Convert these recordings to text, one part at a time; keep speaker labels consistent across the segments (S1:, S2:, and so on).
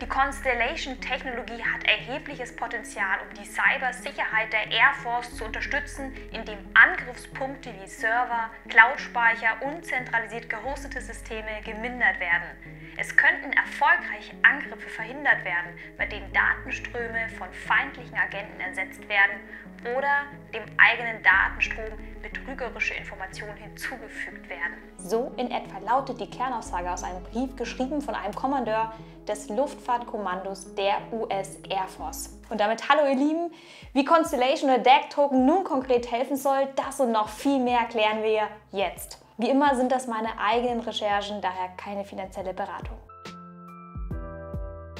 S1: Die Constellation-Technologie hat erhebliches Potenzial, um die Cybersicherheit der Air Force zu unterstützen, indem Angriffspunkte wie Server, Cloud-Speicher und zentralisiert gehostete Systeme gemindert werden. Es könnten erfolgreich Angriffe verhindert werden, bei denen Datenströme von feindlichen Agenten ersetzt werden oder dem eigenen Datenstrom betrügerische Informationen hinzugefügt werden.
S2: So in etwa lautet die Kernaussage aus einem Brief, geschrieben von einem Kommandeur des Luftfahrtkommandos der US Air Force. Und damit hallo ihr Lieben, wie Constellation oder DAG-Token nun konkret helfen soll, das und noch viel mehr klären wir jetzt. Wie immer sind das meine eigenen Recherchen, daher keine finanzielle Beratung.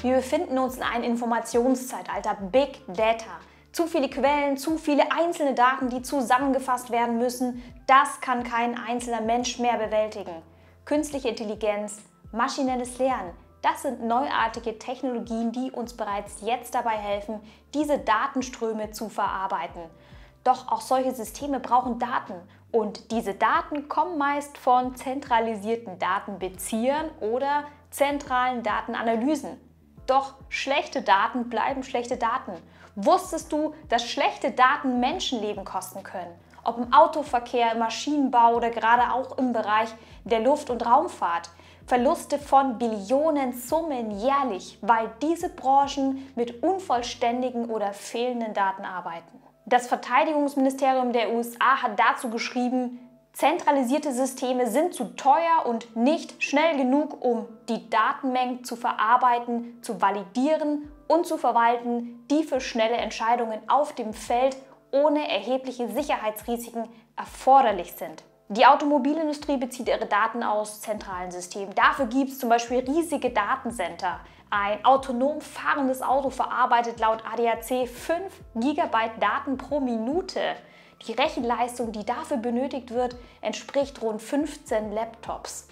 S2: Wir befinden uns in einem Informationszeitalter, Big Data. Zu viele Quellen, zu viele einzelne Daten, die zusammengefasst werden müssen, das kann kein einzelner Mensch mehr bewältigen. Künstliche Intelligenz, maschinelles Lernen, das sind neuartige Technologien, die uns bereits jetzt dabei helfen, diese Datenströme zu verarbeiten. Doch auch solche Systeme brauchen Daten und diese Daten kommen meist von zentralisierten Datenbeziehern oder zentralen Datenanalysen. Doch schlechte Daten bleiben schlechte Daten. Wusstest du, dass schlechte Daten Menschenleben kosten können? Ob im Autoverkehr, im Maschinenbau oder gerade auch im Bereich der Luft- und Raumfahrt. Verluste von Billionensummen jährlich, weil diese Branchen mit unvollständigen oder fehlenden Daten arbeiten. Das Verteidigungsministerium der USA hat dazu geschrieben, zentralisierte Systeme sind zu teuer und nicht schnell genug, um die Datenmengen zu verarbeiten, zu validieren und zu verwalten, die für schnelle Entscheidungen auf dem Feld ohne erhebliche Sicherheitsrisiken erforderlich sind. Die Automobilindustrie bezieht ihre Daten aus zentralen Systemen. Dafür gibt es zum Beispiel riesige Datencenter. Ein autonom fahrendes Auto verarbeitet laut ADAC 5 GB Daten pro Minute. Die Rechenleistung, die dafür benötigt wird, entspricht rund 15 Laptops.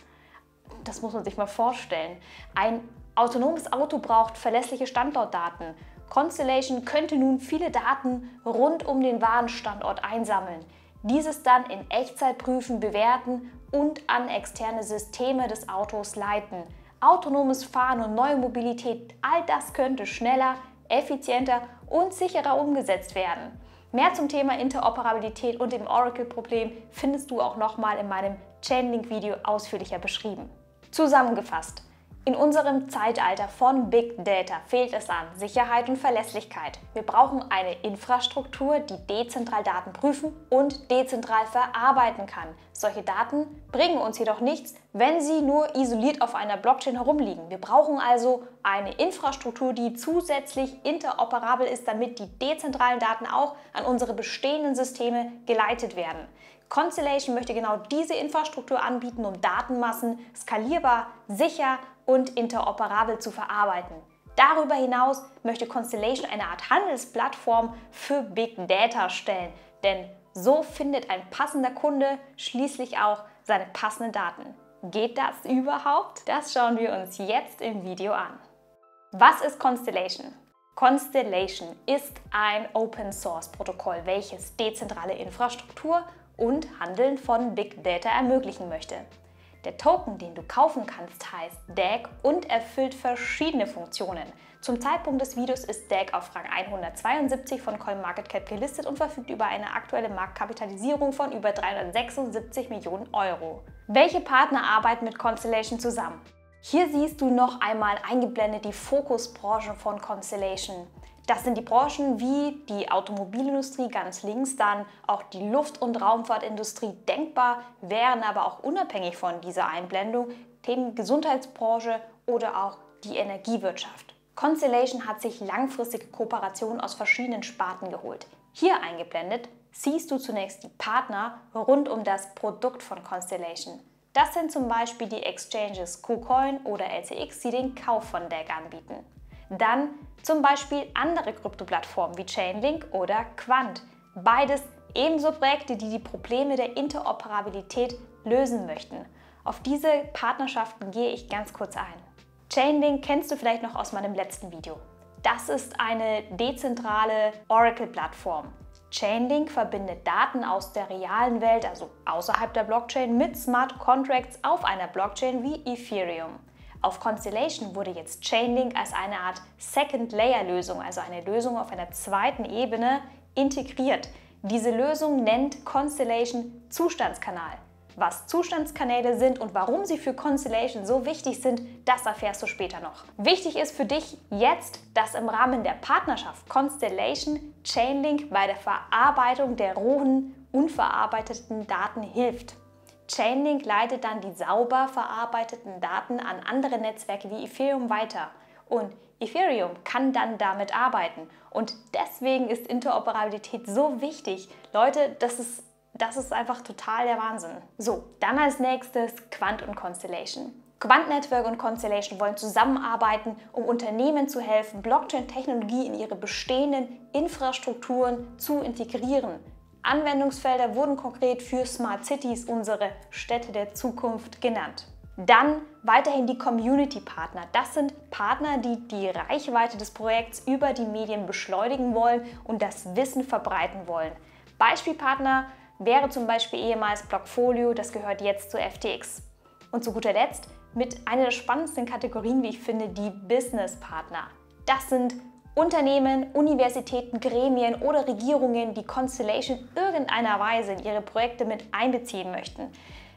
S2: Das muss man sich mal vorstellen. Ein autonomes Auto braucht verlässliche Standortdaten. Constellation könnte nun viele Daten rund um den Warenstandort einsammeln, dieses dann in Echtzeit prüfen, bewerten und an externe Systeme des Autos leiten. Autonomes Fahren und neue Mobilität, all das könnte schneller, effizienter und sicherer umgesetzt werden. Mehr zum Thema Interoperabilität und dem Oracle-Problem findest du auch nochmal in meinem Chainlink-Video ausführlicher beschrieben. Zusammengefasst: In unserem Zeitalter von Big Data fehlt es an Sicherheit und Verlässlichkeit. Wir brauchen eine Infrastruktur, die dezentral Daten prüfen und dezentral verarbeiten kann. Solche Daten bringen uns jedoch nichts, wenn sie nur isoliert auf einer Blockchain herumliegen. Wir brauchen also eine Infrastruktur, die zusätzlich interoperabel ist, damit die dezentralen Daten auch an unsere bestehenden Systeme geleitet werden. Constellation möchte genau diese Infrastruktur anbieten, um Datenmassen skalierbar, sicher und interoperabel zu verarbeiten. Darüber hinaus möchte Constellation eine Art Handelsplattform für Big Data stellen, denn so findet ein passender Kunde schließlich auch seine passenden Daten. Geht das überhaupt? Das schauen wir uns jetzt im Video an. Was ist Constellation? Constellation ist ein Open-Source-Protokoll, welches dezentrale Infrastruktur und Handeln von Big Data ermöglichen möchte. Der Token, den du kaufen kannst, heißt DAG und erfüllt verschiedene Funktionen. Zum Zeitpunkt des Videos ist DAG auf Rang 172 von CoinMarketCap gelistet und verfügt über eine aktuelle Marktkapitalisierung von über 376 Millionen Euro. Welche Partner arbeiten mit Constellation zusammen? Hier siehst du noch einmal eingeblendet die Fokusbranchen von Constellation. Das sind die Branchen wie die Automobilindustrie ganz links, dann auch die Luft- und Raumfahrtindustrie. Denkbar wären aber auch unabhängig von dieser Einblendung Themen Gesundheitsbranche oder auch die Energiewirtschaft. Constellation hat sich langfristige Kooperationen aus verschiedenen Sparten geholt. Hier eingeblendet siehst du zunächst die Partner rund um das Produkt von Constellation. Das sind zum Beispiel die Exchanges KuCoin oder LCX, die den Kauf von DAG anbieten. Dann zum Beispiel andere Kryptoplattformen wie Chainlink oder Quant. Beides ebenso Projekte, die die Probleme der Interoperabilität lösen möchten. Auf diese Partnerschaften gehe ich ganz kurz ein. Chainlink kennst du vielleicht noch aus meinem letzten Video. Das ist eine dezentrale Oracle-Plattform. Chainlink verbindet Daten aus der realen Welt, also außerhalb der Blockchain, mit Smart Contracts auf einer Blockchain wie Ethereum. Auf Constellation wurde jetzt Chainlink als eine Art Second-Layer-Lösung, also eine Lösung auf einer zweiten Ebene, integriert. Diese Lösung nennt Constellation Zustandskanal. Was Zustandskanäle sind und warum sie für Constellation so wichtig sind, das erfährst du später noch. Wichtig ist für dich jetzt, dass im Rahmen der Partnerschaft Constellation Chainlink bei der Verarbeitung der rohen, unverarbeiteten Daten hilft. Chainlink leitet dann die sauber verarbeiteten Daten an andere Netzwerke wie Ethereum weiter. Und Ethereum kann dann damit arbeiten. Und deswegen ist Interoperabilität so wichtig. Leute, das ist einfach total der Wahnsinn. So, dann als nächstes Quant und Constellation. Quant Network und Constellation wollen zusammenarbeiten, um Unternehmen zu helfen, Blockchain-Technologie in ihre bestehenden Infrastrukturen zu integrieren. Anwendungsfelder wurden konkret für Smart Cities, unsere Städte der Zukunft, genannt. Dann weiterhin die Community-Partner. Das sind Partner, die die Reichweite des Projekts über die Medien beschleunigen wollen und das Wissen verbreiten wollen. Beispielpartner wäre zum Beispiel ehemals Blockfolio, das gehört jetzt zur FTX. Und zu guter Letzt mit einer der spannendsten Kategorien, wie ich finde, die Business-Partner. Das sind Unternehmen, Universitäten, Gremien oder Regierungen, die Constellation in irgendeiner Weise in ihre Projekte mit einbeziehen möchten.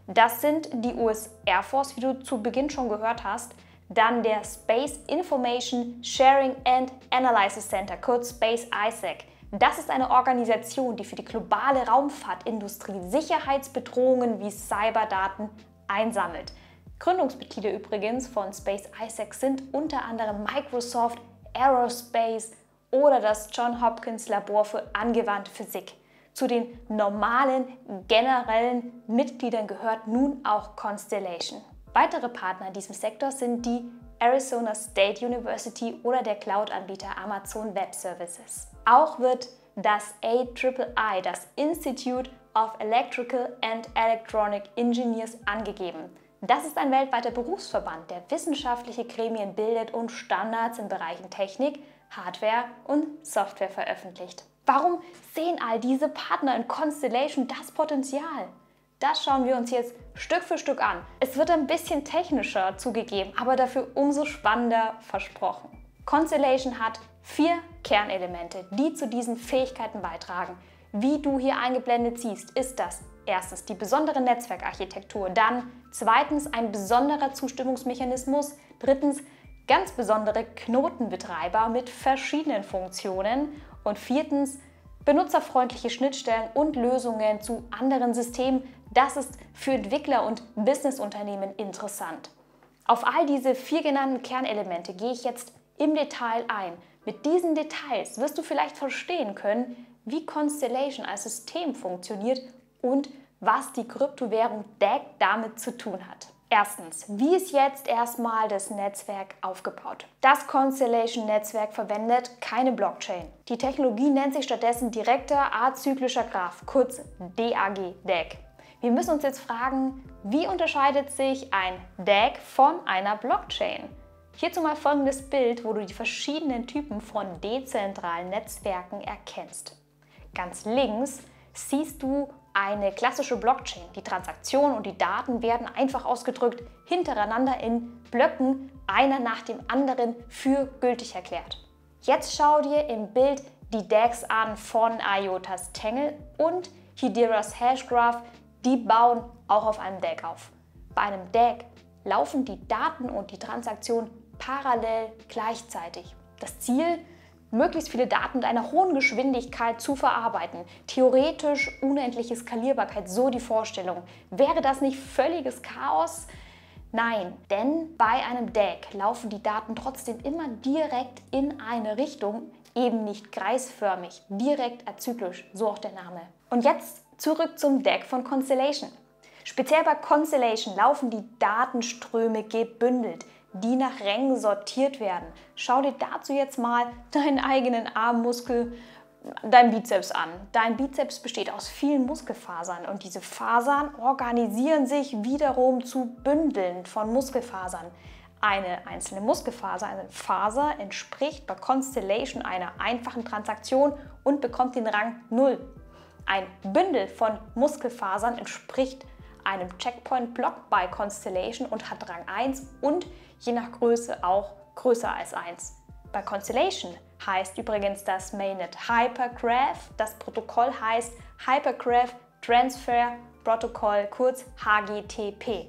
S2: Das sind die US Air Force, wie du zu Beginn schon gehört hast, dann der Space Information Sharing and Analysis Center, kurz Space ISAC. Das ist eine Organisation, die für die globale Raumfahrtindustrie Sicherheitsbedrohungen wie Cyberdaten einsammelt. Gründungsmitglieder übrigens von Space ISAC sind unter anderem Microsoft, Aerospace oder das Johns Hopkins Labor für angewandte Physik. Zu den normalen, generellen Mitgliedern gehört nun auch Constellation. Weitere Partner in diesem Sektor sind die Arizona State University oder der Cloud-Anbieter Amazon Web Services. Auch wird das AIII, das Institute of Electrical and Electronic Engineers, angegeben. Das ist ein weltweiter Berufsverband, der wissenschaftliche Gremien bildet und Standards in Bereichen Technik, Hardware und Software veröffentlicht. Warum sehen all diese Partner in Constellation das Potenzial? Das schauen wir uns jetzt Stück für Stück an. Es wird ein bisschen technischer zugegeben, aber dafür umso spannender versprochen. Constellation hat 4 Kernelemente, die zu diesen Fähigkeiten beitragen. Wie du hier eingeblendet siehst, ist das erstens die besondere Netzwerkarchitektur, dann zweitens ein besonderer Zustimmungsmechanismus, drittens ganz besondere Knotenbetreiber mit verschiedenen Funktionen und viertens benutzerfreundliche Schnittstellen und Lösungen zu anderen Systemen. Das ist für Entwickler und Businessunternehmen interessant. Auf all diese 4 genannten Kernelemente gehe ich jetzt im Detail ein. Mit diesen Details wirst du vielleicht verstehen können, wie Constellation als System funktioniert und was die Kryptowährung DAG damit zu tun hat. Erstens, wie ist jetzt erstmal das Netzwerk aufgebaut? Das Constellation-Netzwerk verwendet keine Blockchain. Die Technologie nennt sich stattdessen direkter azyklischer Graph, kurz DAG, DAG. Wir müssen uns jetzt fragen, wie unterscheidet sich ein DAG von einer Blockchain? Hierzu mal folgendes Bild, wo du die verschiedenen Typen von dezentralen Netzwerken erkennst. Ganz links siehst du eine klassische Blockchain. Die Transaktionen und die Daten werden einfach ausgedrückt hintereinander in Blöcken, einer nach dem anderen, für gültig erklärt. Jetzt schau dir im Bild die DAGs an von IOTA's Tangle und Hedera's Hashgraph. Die bauen auch auf einem DAG auf. Bei einem DAG laufen die Daten und die Transaktionen parallel gleichzeitig. Das Ziel: möglichst viele Daten mit einer hohen Geschwindigkeit zu verarbeiten. Theoretisch unendliche Skalierbarkeit, so die Vorstellung. Wäre das nicht völliges Chaos? Nein, denn bei einem DAG laufen die Daten trotzdem immer direkt in eine Richtung, eben nicht kreisförmig, direkt azyklisch, so auch der Name. Und jetzt zurück zum DAG von Constellation. Speziell bei Constellation laufen die Datenströme gebündelt, die nach Rängen sortiert werden. Schau dir dazu jetzt mal deinen eigenen Armmuskel, deinen Bizeps an. Dein Bizeps besteht aus vielen Muskelfasern und diese Fasern organisieren sich wiederum zu Bündeln von Muskelfasern. Eine einzelne Muskelfaser, eine Faser, entspricht bei Constellation einer einfachen Transaktion und bekommt den Rang 0. Ein Bündel von Muskelfasern entspricht einem Checkpoint-Block bei Constellation und hat Rang 1 und je nach Größe auch größer als 1. Bei Constellation heißt übrigens das Mainnet Hypergraph. Das Protokoll heißt Hypergraph Transfer Protocol, kurz HGTP.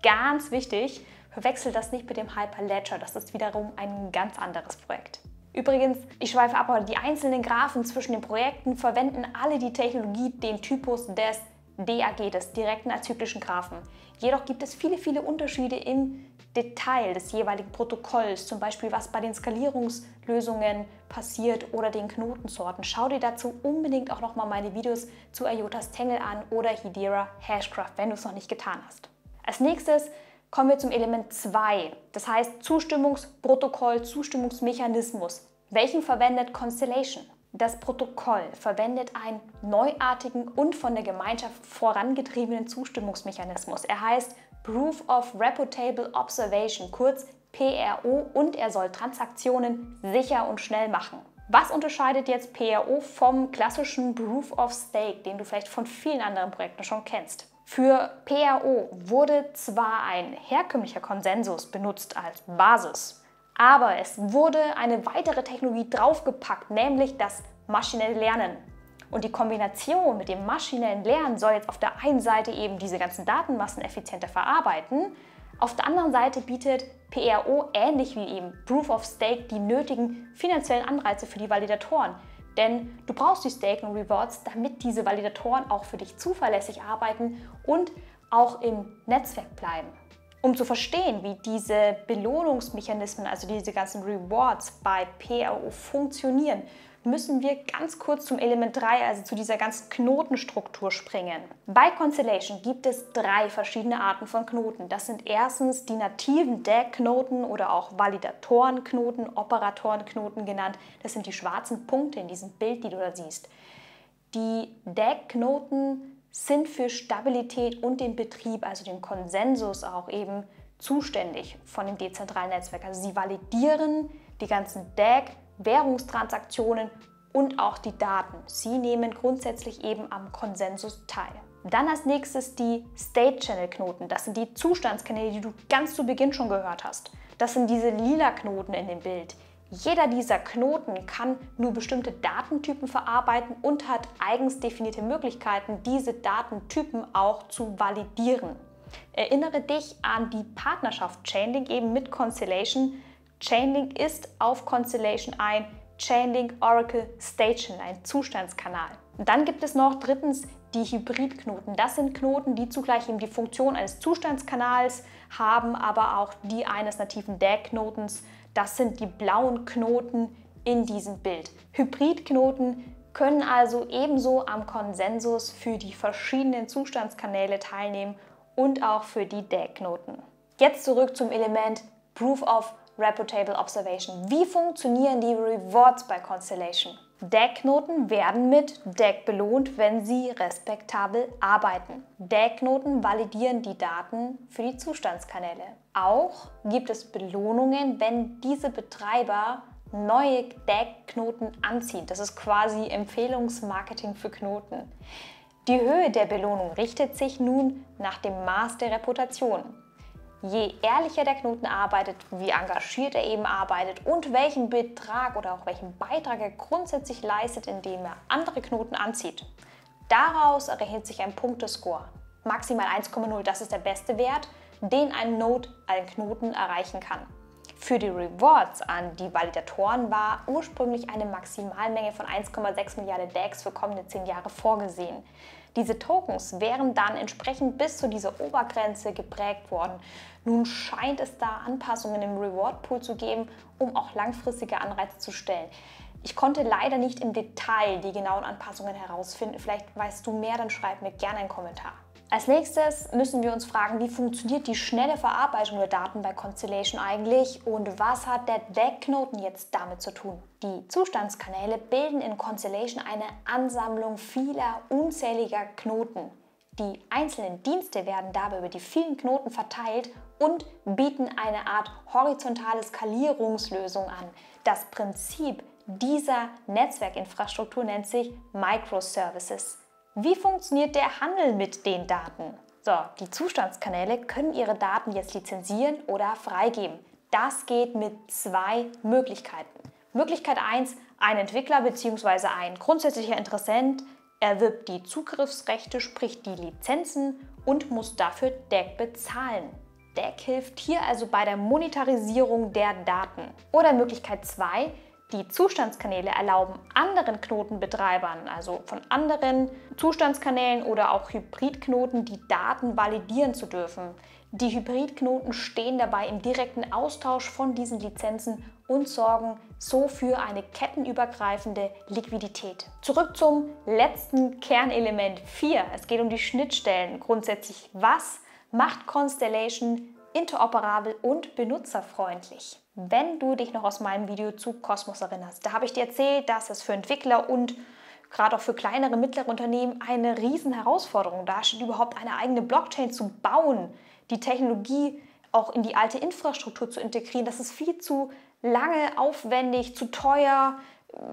S2: Ganz wichtig, verwechselt das nicht mit dem Hyperledger, das ist wiederum ein ganz anderes Projekt. Übrigens, ich schweife ab, aber die einzelnen Graphen zwischen den Projekten verwenden alle die Technologie, den Typus des DAG, des direkten azyklischen Graphen. Jedoch gibt es viele Unterschiede im Detail des jeweiligen Protokolls, zum Beispiel was bei den Skalierungslösungen passiert oder den Knotensorten. Schau dir dazu unbedingt auch nochmal meine Videos zu IOTA's Tangle an oder Hedera Hashgraph, wenn du es noch nicht getan hast. Als nächstes kommen wir zum Element 2, das heißt Zustimmungsprotokoll, Zustimmungsmechanismus. Welchen verwendet Constellation? Das Protokoll verwendet einen neuartigen und von der Gemeinschaft vorangetriebenen Zustimmungsmechanismus. Er heißt Proof of Reputable Observation, kurz PRO, und er soll Transaktionen sicher und schnell machen. Was unterscheidet jetzt PRO vom klassischen Proof of Stake, den du vielleicht von vielen anderen Projekten schon kennst? Für PRO wurde zwar ein herkömmlicher Konsensus benutzt als Basis, aber es wurde eine weitere Technologie draufgepackt, nämlich das maschinelle Lernen. Und die Kombination mit dem maschinellen Lernen soll jetzt auf der einen Seite eben diese ganzen Datenmassen effizienter verarbeiten, auf der anderen Seite bietet PRO ähnlich wie eben Proof of Stake die nötigen finanziellen Anreize für die Validatoren. Denn du brauchst die Stake und Rewards, damit diese Validatoren auch für dich zuverlässig arbeiten und auch im Netzwerk bleiben. Um zu verstehen, wie diese Belohnungsmechanismen, also diese ganzen Rewards bei PRO funktionieren, müssen wir ganz kurz zum Element 3, also zu dieser ganzen Knotenstruktur springen. Bei Constellation gibt es 3 verschiedene Arten von Knoten. Das sind erstens die nativen DAG-Knoten oder auch Validatorenknoten, Operatorenknoten genannt. Das sind die schwarzen Punkte in diesem Bild, die du da siehst. Die DAG-Knoten sind für Stabilität und den Betrieb, also den Konsensus auch eben, zuständig von dem dezentralen Netzwerk. Also sie validieren die ganzen DAG, Währungstransaktionen und auch die Daten. Sie nehmen grundsätzlich eben am Konsensus teil. Dann als nächstes die State-Channel-Knoten. Das sind die Zustandskanäle, die du ganz zu Beginn schon gehört hast. Das sind diese lila Knoten in dem Bild. Jeder dieser Knoten kann nur bestimmte Datentypen verarbeiten und hat eigens definierte Möglichkeiten, diese Datentypen auch zu validieren. Erinnere dich an die Partnerschaft Chainlink eben mit Constellation. Chainlink ist auf Constellation ein Chainlink Oracle State Channel, ein Zustandskanal. Und dann gibt es noch drittens die Hybridknoten. Das sind Knoten, die zugleich eben die Funktion eines Zustandskanals haben, aber auch die eines nativen DAG-Knotens. Das sind die blauen Knoten in diesem Bild. Hybridknoten können also ebenso am Konsensus für die verschiedenen Zustandskanäle teilnehmen und auch für die DAG-Knoten. Jetzt zurück zum Element Proof of Reputable Observation. Wie funktionieren die Rewards bei Constellation? DAG-Knoten werden mit DAG belohnt, wenn sie respektabel arbeiten. DAG-Knoten validieren die Daten für die Zustandskanäle. Auch gibt es Belohnungen, wenn diese Betreiber neue DAG-Knoten anziehen. Das ist quasi Empfehlungsmarketing für Knoten. Die Höhe der Belohnung richtet sich nun nach dem Maß der Reputation. Je ehrlicher der Knoten arbeitet, wie engagiert er eben arbeitet und welchen Betrag oder auch welchen Beitrag er grundsätzlich leistet, indem er andere Knoten anzieht. Daraus errechnet sich ein Punktescore. Maximal 1,0, das ist der beste Wert, den ein Node, ein Knoten, erreichen kann. Für die Rewards an die Validatoren war ursprünglich eine Maximalmenge von 1,6 Milliarden DAGs für kommende 10 Jahre vorgesehen. Diese Tokens wären dann entsprechend bis zu dieser Obergrenze geprägt worden. Nun scheint es da Anpassungen im Reward Pool zu geben, um auch langfristige Anreize zu stellen. Ich konnte leider nicht im Detail die genauen Anpassungen herausfinden. Vielleicht weißt du mehr, dann schreib mir gerne einen Kommentar. Als nächstes müssen wir uns fragen, wie funktioniert die schnelle Verarbeitung der Daten bei Constellation eigentlich und was hat der DAG-Knoten jetzt damit zu tun? Die Zustandskanäle bilden in Constellation eine Ansammlung vieler unzähliger Knoten. Die einzelnen Dienste werden dabei über die vielen Knoten verteilt und bieten eine Art horizontale Skalierungslösung an. Das Prinzip dieser Netzwerkinfrastruktur nennt sich Microservices. Wie funktioniert der Handel mit den Daten? So, die Zustandskanäle können ihre Daten jetzt lizenzieren oder freigeben. Das geht mit zwei Möglichkeiten. Möglichkeit 1, ein Entwickler bzw. ein grundsätzlicher Interessent erwirbt die Zugriffsrechte, sprich die Lizenzen und muss dafür DAG bezahlen. DAG hilft hier also bei der Monetarisierung der Daten. Oder Möglichkeit 2, die Zustandskanäle erlauben anderen Knotenbetreibern, also von anderen Zustandskanälen oder auch Hybridknoten, die Daten validieren zu dürfen. Die Hybridknoten stehen dabei im direkten Austausch von diesen Lizenzen und sorgen so für eine kettenübergreifende Liquidität. Zurück zum letzten Kernelement 4. Es geht um die Schnittstellen. Grundsätzlich, was macht Constellation interoperabel und benutzerfreundlich? Wenn du dich noch aus meinem Video zu Cosmos erinnerst, da habe ich dir erzählt, dass es für Entwickler und gerade auch für kleinere, mittlere Unternehmen eine riesen Herausforderung darstellt, überhaupt eine eigene Blockchain zu bauen, die Technologie auch in die alte Infrastruktur zu integrieren. Das ist viel zu lange, aufwendig, zu teuer.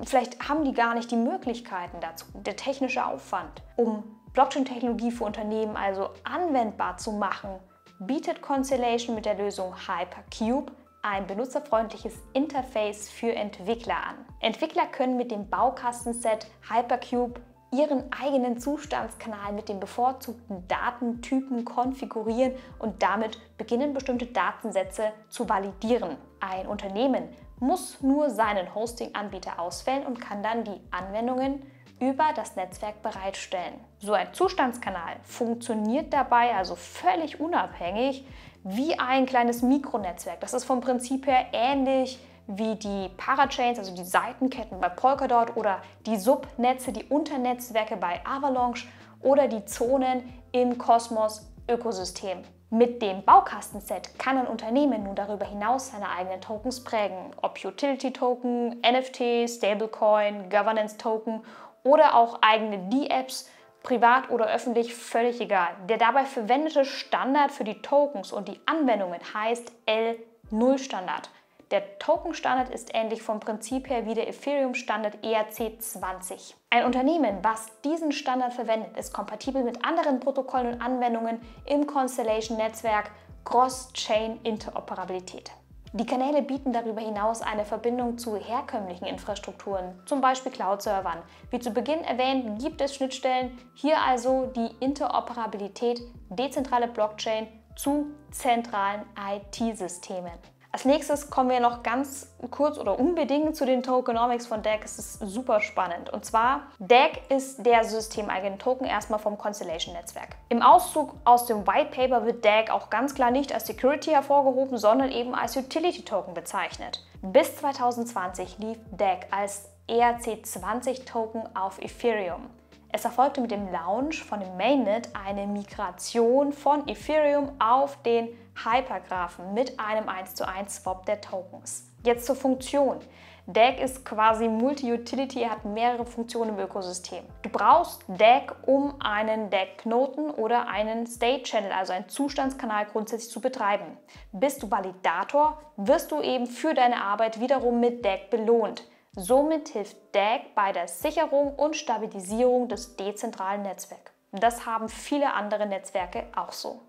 S2: Vielleicht haben die gar nicht die Möglichkeiten dazu, der technische Aufwand. Um Blockchain-Technologie für Unternehmen also anwendbar zu machen, bietet Constellation mit der Lösung Hypercube ein benutzerfreundliches Interface für Entwickler an. Entwickler können mit dem Baukastenset Hypercube ihren eigenen Zustandskanal mit den bevorzugten Datentypen konfigurieren und damit beginnen bestimmte Datensätze zu validieren. Ein Unternehmen muss nur seinen Hosting-Anbieter auswählen und kann dann die Anwendungen über das Netzwerk bereitstellen. So ein Zustandskanal funktioniert dabei also völlig unabhängig wie ein kleines Mikronetzwerk. Das ist vom Prinzip her ähnlich wie die Parachains, also die Seitenketten bei Polkadot oder die Subnetze, die Unternetzwerke bei Avalanche oder die Zonen im Cosmos-Ökosystem. Mit dem Baukastenset kann ein Unternehmen nun darüber hinaus seine eigenen Tokens prägen, ob Utility-Token, NFT, Stablecoin, Governance-Token oder auch eigene D-Apps, privat oder öffentlich, völlig egal. Der dabei verwendete Standard für die Tokens und die Anwendungen heißt L0-Standard. Der Token-Standard ist ähnlich vom Prinzip her wie der Ethereum-Standard ERC20. Ein Unternehmen, was diesen Standard verwendet, ist kompatibel mit anderen Protokollen und Anwendungen im Constellation-Netzwerk Cross-Chain-Interoperabilität. Die Kanäle bieten darüber hinaus eine Verbindung zu herkömmlichen Infrastrukturen, zum Beispiel Cloud-Servern. Wie zu Beginn erwähnt, gibt es Schnittstellen, hier also die Interoperabilität, dezentrale Blockchain zu zentralen IT-Systemen. Als nächstes kommen wir noch ganz kurz oder unbedingt zu den Tokenomics von DAG. Es ist super spannend. Und zwar, DAG ist der systemeigene Token erstmal vom Constellation-Netzwerk. Im Auszug aus dem White Paper wird DAG auch ganz klar nicht als Security hervorgehoben, sondern eben als Utility-Token bezeichnet. Bis 2020 lief DAG als ERC20-Token auf Ethereum. Es erfolgte mit dem Launch von dem Mainnet eine Migration von Ethereum auf den Hypergraphen mit einem 1:1 Swap der Tokens. Jetzt zur Funktion. DAG ist quasi Multi-Utility, er hat mehrere Funktionen im Ökosystem. Du brauchst DAG, um einen DAG-Knoten oder einen State-Channel, also einen Zustandskanal grundsätzlich zu betreiben. Bist du Validator, wirst du eben für deine Arbeit wiederum mit DAG belohnt. Somit hilft DAG bei der Sicherung und Stabilisierung des dezentralen Netzwerks. Das haben viele andere Netzwerke auch so.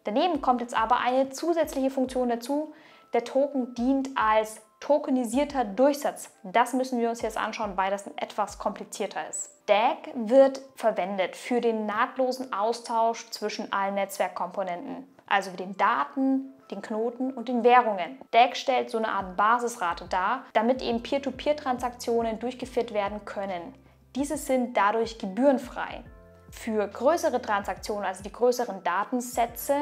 S2: Daneben kommt jetzt aber eine zusätzliche Funktion dazu. Der Token dient als tokenisierter Durchsatz. Das müssen wir uns jetzt anschauen, weil das etwas komplizierter ist. DAG wird verwendet für den nahtlosen Austausch zwischen allen Netzwerkkomponenten, also den Daten, den Knoten und den Währungen. DAG stellt so eine Art Basisrate dar, damit eben Peer-to-Peer-Transaktionen durchgeführt werden können. Diese sind dadurch gebührenfrei. Für größere Transaktionen, also die größeren Datensätze,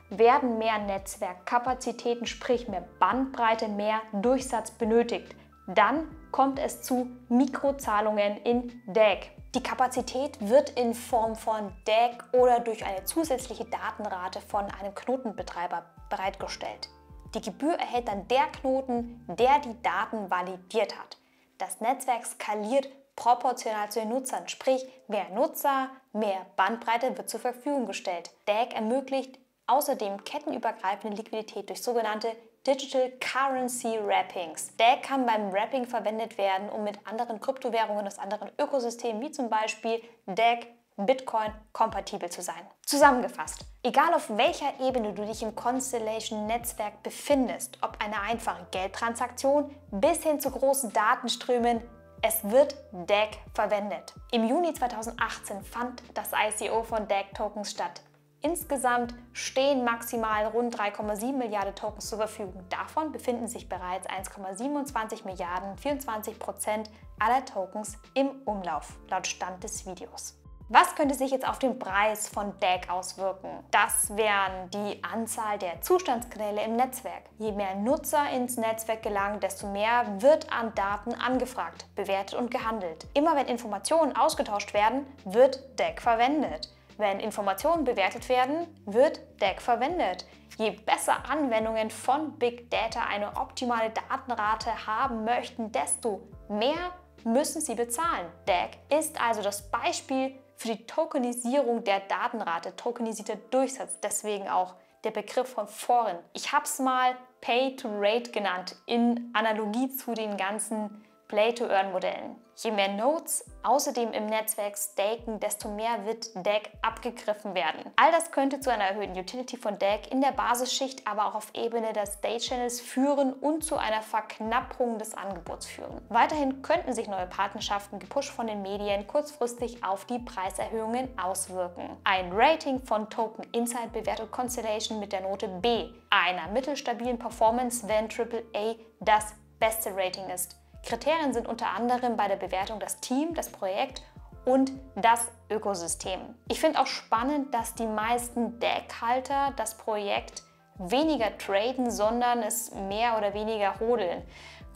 S2: werden mehr Netzwerkkapazitäten, sprich mehr Bandbreite, mehr Durchsatz benötigt. Dann kommt es zu Mikrozahlungen in DAG. Die Kapazität wird in Form von DAG oder durch eine zusätzliche Datenrate von einem Knotenbetreiber bereitgestellt. Die Gebühr erhält dann der Knoten, der die Daten validiert hat. Das Netzwerk skaliert proportional zu den Nutzern, sprich mehr Nutzer, mehr Bandbreite wird zur Verfügung gestellt. DAG ermöglicht außerdem kettenübergreifende Liquidität durch sogenannte Digital Currency Wrappings. DAG kann beim Wrapping verwendet werden, um mit anderen Kryptowährungen aus anderen Ökosystemen wie zum Beispiel DAG Bitcoin-kompatibel zu sein. Zusammengefasst, egal auf welcher Ebene du dich im Constellation-Netzwerk befindest, ob eine einfache Geldtransaktion bis hin zu großen Datenströmen, es wird DAG verwendet. Im Juni 2018 fand das ICO von DAG-Tokens statt. Insgesamt stehen maximal rund 3,7 Milliarden Tokens zur Verfügung. Davon befinden sich bereits 1,27 Milliarden, 24% aller Tokens im Umlauf, laut Stand des Videos. Was könnte sich jetzt auf den Preis von DAG auswirken? Das wären die Anzahl der Zustandskanäle im Netzwerk. Je mehr Nutzer ins Netzwerk gelangen, desto mehr wird an Daten angefragt, bewertet und gehandelt. Immer wenn Informationen ausgetauscht werden, wird DAG verwendet. Wenn Informationen bewertet werden, wird DAG verwendet. Je besser Anwendungen von Big Data eine optimale Datenrate haben möchten, desto mehr müssen sie bezahlen. DAG ist also das Beispiel für die Tokenisierung der Datenrate, tokenisierter Durchsatz, deswegen auch der Begriff von vorhin. Ich habe es mal Pay-to-Rate genannt, in Analogie zu den ganzen Play-to-Earn-Modellen. Je mehr Nodes außerdem im Netzwerk staken, desto mehr wird DAG abgegriffen werden. All das könnte zu einer erhöhten Utility von DAG in der Basisschicht, aber auch auf Ebene der State-Channels führen und zu einer Verknappung des Angebots führen. Weiterhin könnten sich neue Partnerschaften, gepusht von den Medien, kurzfristig auf die Preiserhöhungen auswirken. Ein Rating von Token Insight bewertet Constellation mit der Note B, einer mittelstabilen Performance, wenn AAA das beste Rating ist. Kriterien sind unter anderem bei der Bewertung das Team, das Projekt und das Ökosystem. Ich finde auch spannend, dass die meisten DAG-Halter das Projekt weniger traden, sondern es mehr oder weniger hodeln.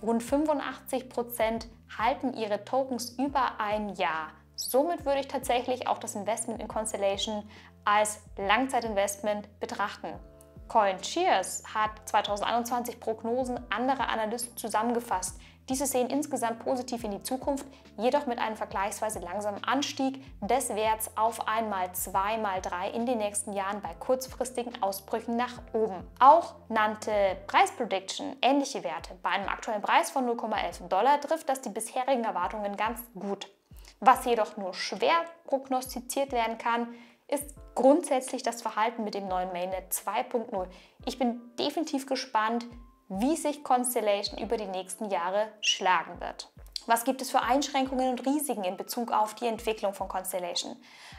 S2: Rund 85% halten ihre Tokens über ein Jahr. Somit würde ich tatsächlich auch das Investment in Constellation als Langzeitinvestment betrachten. CoinShares hat 2021 Prognosen anderer Analysten zusammengefasst. Diese sehen insgesamt positiv in die Zukunft, jedoch mit einem vergleichsweise langsamen Anstieg des Werts auf einmal 2 mal 3 in den nächsten Jahren bei kurzfristigen Ausbrüchen nach oben. Auch nannte Preisprediction ähnliche Werte. Bei einem aktuellen Preis von $0,11 trifft das die bisherigen Erwartungen ganz gut. Was jedoch nur schwer prognostiziert werden kann, ist grundsätzlich das Verhalten mit dem neuen Mainnet 2.0. Ich bin definitiv gespannt, wie sich Constellation über die nächsten Jahre schlagen wird. Was gibt es für Einschränkungen und Risiken in Bezug auf die Entwicklung von Constellation?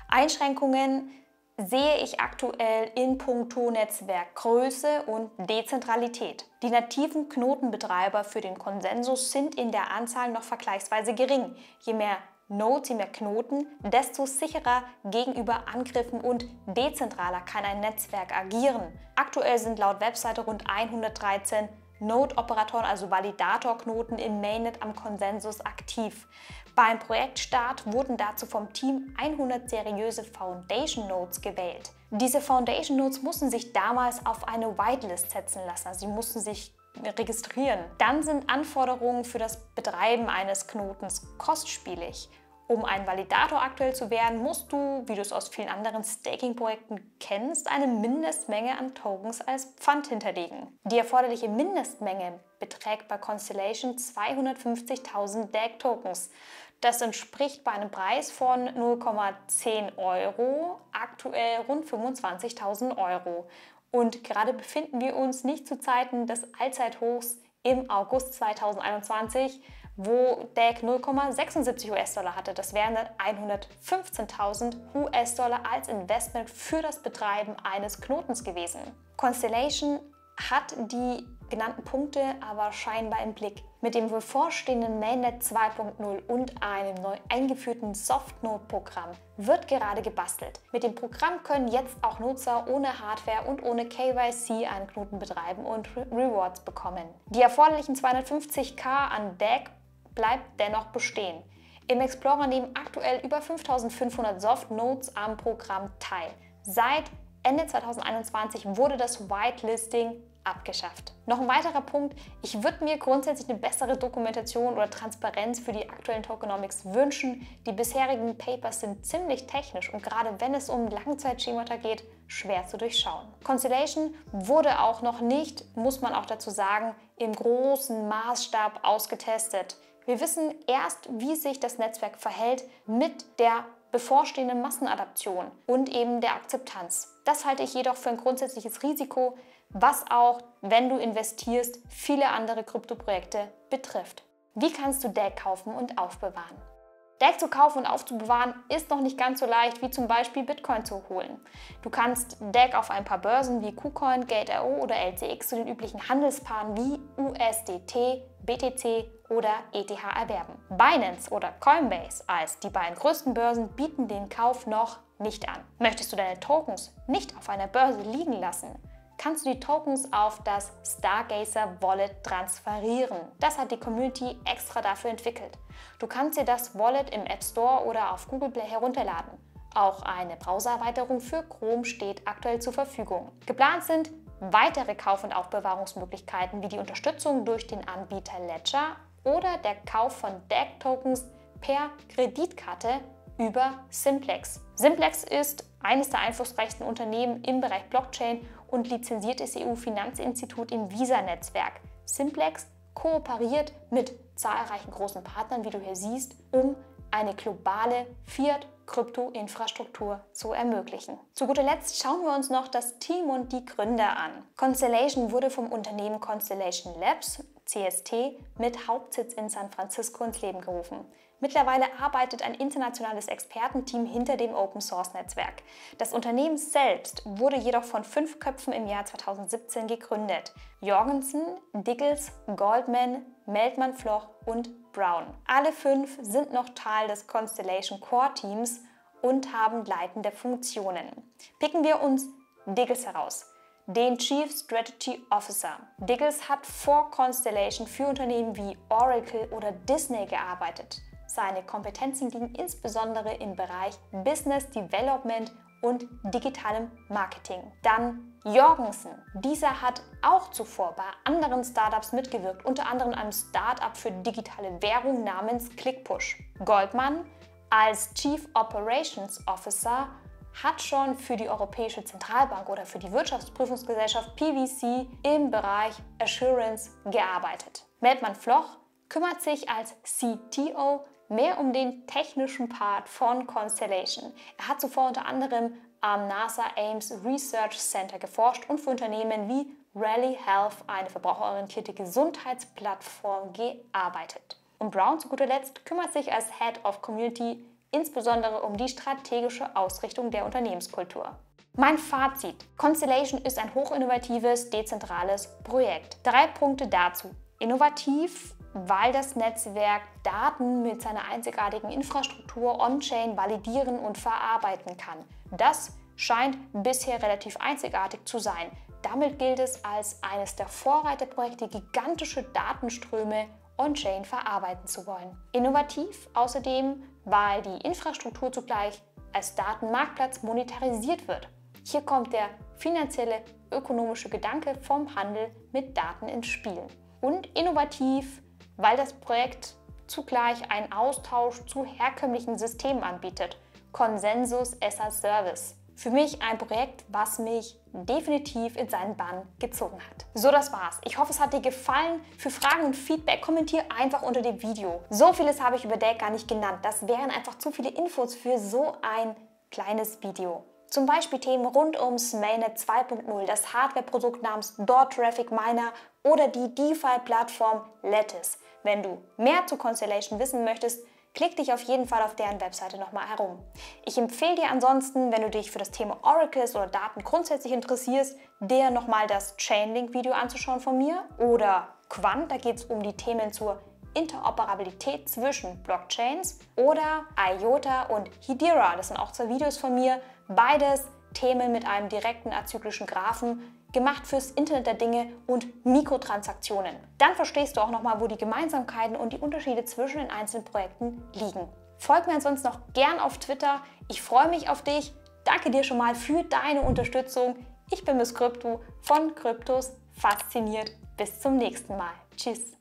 S2: Einschränkungen sehe ich aktuell in puncto Netzwerkgröße und Dezentralität. Die nativen Knotenbetreiber für den Konsensus sind in der Anzahl noch vergleichsweise gering. Je mehr Nodes, je mehr Knoten, desto sicherer gegenüber Angriffen und dezentraler kann ein Netzwerk agieren. Aktuell sind laut Webseite rund 113 Node-Operatoren, also Validatorknoten im Mainnet am Konsensus aktiv. Beim Projektstart wurden dazu vom Team 100 seriöse Foundation Nodes gewählt. Diese Foundation Nodes mussten sich damals auf eine Whitelist setzen lassen, also sie mussten sich registrieren. Dann sind Anforderungen für das Betreiben eines Knotens kostspielig. Um ein Validator aktuell zu werden, musst du, wie du es aus vielen anderen Staking-Projekten kennst, eine Mindestmenge an Tokens als Pfand hinterlegen. Die erforderliche Mindestmenge beträgt bei Constellation 250.000 DAG-Tokens. Das entspricht bei einem Preis von 0,10 Euro aktuell rund 25.000 Euro. Und gerade befinden wir uns nicht zu Zeiten des Allzeithochs im August 2021, wo DAG 0,76 US-Dollar hatte. Das wären dann 115.000 US-Dollar als Investment für das Betreiben eines Knotens gewesen. Constellation hat die genannten Punkte aber scheinbar im Blick. Mit dem bevorstehenden Mainnet 2.0 und einem neu eingeführten Softnode-Programm wird gerade gebastelt. Mit dem Programm können jetzt auch Nutzer ohne Hardware und ohne KYC einen Knoten betreiben und Rewards bekommen. Die erforderlichen 250.000 an DAG bleibt dennoch bestehen. Im Explorer nehmen aktuell über 5.500 Softnodes am Programm teil. Seit Ende 2021 wurde das Whitelisting abgeschafft. Noch ein weiterer Punkt, ich würde mir grundsätzlich eine bessere Dokumentation oder Transparenz für die aktuellen Tokenomics wünschen. Die bisherigen Papers sind ziemlich technisch und gerade wenn es um Langzeitschemata geht, schwer zu durchschauen. Constellation wurde auch noch nicht, muss man auch dazu sagen, im großen Maßstab ausgetestet. Wir wissen erst, wie sich das Netzwerk verhält mit der bevorstehenden Massenadaption und eben der Akzeptanz. Das halte ich jedoch für ein grundsätzliches Risiko, was auch, wenn du investierst, viele andere Kryptoprojekte betrifft. Wie kannst du DAG kaufen und aufbewahren? DAG zu kaufen und aufzubewahren ist noch nicht ganz so leicht wie zum Beispiel Bitcoin zu holen. Du kannst DAG auf ein paar Börsen wie KuCoin, Gate.io oder LCX zu den üblichen Handelspaaren wie USDT, BTC oder ETH erwerben. Binance oder Coinbase als die beiden größten Börsen bieten den Kauf noch nicht an. Möchtest du deine Tokens nicht auf einer Börse liegen lassen, kannst du die Tokens auf das Stargazer Wallet transferieren. Das hat die Community extra dafür entwickelt. Du kannst dir das Wallet im App Store oder auf Google Play herunterladen. Auch eine Browsererweiterung für Chrome steht aktuell zur Verfügung. Geplant sind weitere Kauf- und Aufbewahrungsmöglichkeiten wie die Unterstützung durch den Anbieter Ledger oder der Kauf von DAG-Tokens per Kreditkarte über Simplex. Simplex ist eines der einflussreichsten Unternehmen im Bereich Blockchain und lizenziertes EU-Finanzinstitut im Visa-Netzwerk. Simplex kooperiert mit zahlreichen großen Partnern, wie du hier siehst, um eine globale Fiat-Krypto-Infrastruktur zu ermöglichen. Zu guter Letzt schauen wir uns noch das Team und die Gründer an. Constellation wurde vom Unternehmen Constellation Labs, CST, mit Hauptsitz in San Francisco ins Leben gerufen. Mittlerweile arbeitet ein internationales Expertenteam hinter dem Open-Source-Netzwerk. Das Unternehmen selbst wurde jedoch von 5 Köpfen im Jahr 2017 gegründet. Jorgensen, Diggles, Goldman, Meltman-Floch und Brown. Alle 5 sind noch Teil des Constellation Core-Teams und haben leitende Funktionen. Picken wir uns Diggles heraus, den Chief Strategy Officer. Diggles hat vor Constellation für Unternehmen wie Oracle oder Disney gearbeitet. Seine Kompetenzen liegen insbesondere im Bereich Business Development und digitalem Marketing. Dann Jorgensen. Dieser hat auch zuvor bei anderen Startups mitgewirkt, unter anderem einem Startup für digitale Währung namens ClickPush. Goldman als Chief Operations Officer hat schon für die Europäische Zentralbank oder für die Wirtschaftsprüfungsgesellschaft PwC im Bereich Assurance gearbeitet. Meltman-Floch kümmert sich als CTO mehr um den technischen Part von Constellation. Er hat zuvor unter anderem am NASA Ames Research Center geforscht und für Unternehmen wie Rally Health, eine verbraucherorientierte Gesundheitsplattform, gearbeitet. Und Brown zu guter Letzt kümmert sich als Head of Community insbesondere um die strategische Ausrichtung der Unternehmenskultur. Mein Fazit: Constellation ist ein hochinnovatives, dezentrales Projekt. 3 Punkte dazu. Innovativ, weil das Netzwerk Daten mit seiner einzigartigen Infrastruktur on-chain validieren und verarbeiten kann. Das scheint bisher relativ einzigartig zu sein. Damit gilt es als eines der Vorreiterprojekte, gigantische Datenströme on-chain verarbeiten zu wollen. Innovativ außerdem, weil die Infrastruktur zugleich als Datenmarktplatz monetarisiert wird. Hier kommt der finanzielle, ökonomische Gedanke vom Handel mit Daten ins Spiel. Und innovativ, weil das Projekt zugleich einen Austausch zu herkömmlichen Systemen anbietet. Consensus as a Service. Für mich ein Projekt, was mich definitiv in seinen Bann gezogen hat. So, das war's. Ich hoffe, es hat dir gefallen. Für Fragen und Feedback kommentiere einfach unter dem Video. So vieles habe ich über DAG gar nicht genannt. Das wären einfach zu viele Infos für so ein kleines Video. Zum Beispiel Themen rund ums Mainnet 2.0, das Hardware-Produkt namens Dot Traffic Miner oder die DeFi-Plattform Lattice. Wenn du mehr zu Constellation wissen möchtest, klick dich auf jeden Fall auf deren Webseite nochmal herum. Ich empfehle dir ansonsten, wenn du dich für das Thema Oracles oder Daten grundsätzlich interessierst, dir nochmal das Chainlink-Video anzuschauen von mir oder Quant, da geht es um die Themen zur Interoperabilität zwischen Blockchains, oder IOTA und Hedera, das sind auch 2 Videos von mir, beides Themen mit einem direkten azyklischen Graphen, gemacht fürs Internet der Dinge und Mikrotransaktionen. Dann verstehst du auch nochmal, wo die Gemeinsamkeiten und die Unterschiede zwischen den einzelnen Projekten liegen. Folg mir ansonsten noch gern auf Twitter, ich freue mich auf dich, danke dir schon mal für deine Unterstützung. Ich bin Miss Krypto von Kryptos fasziniert. Bis zum nächsten Mal. Tschüss.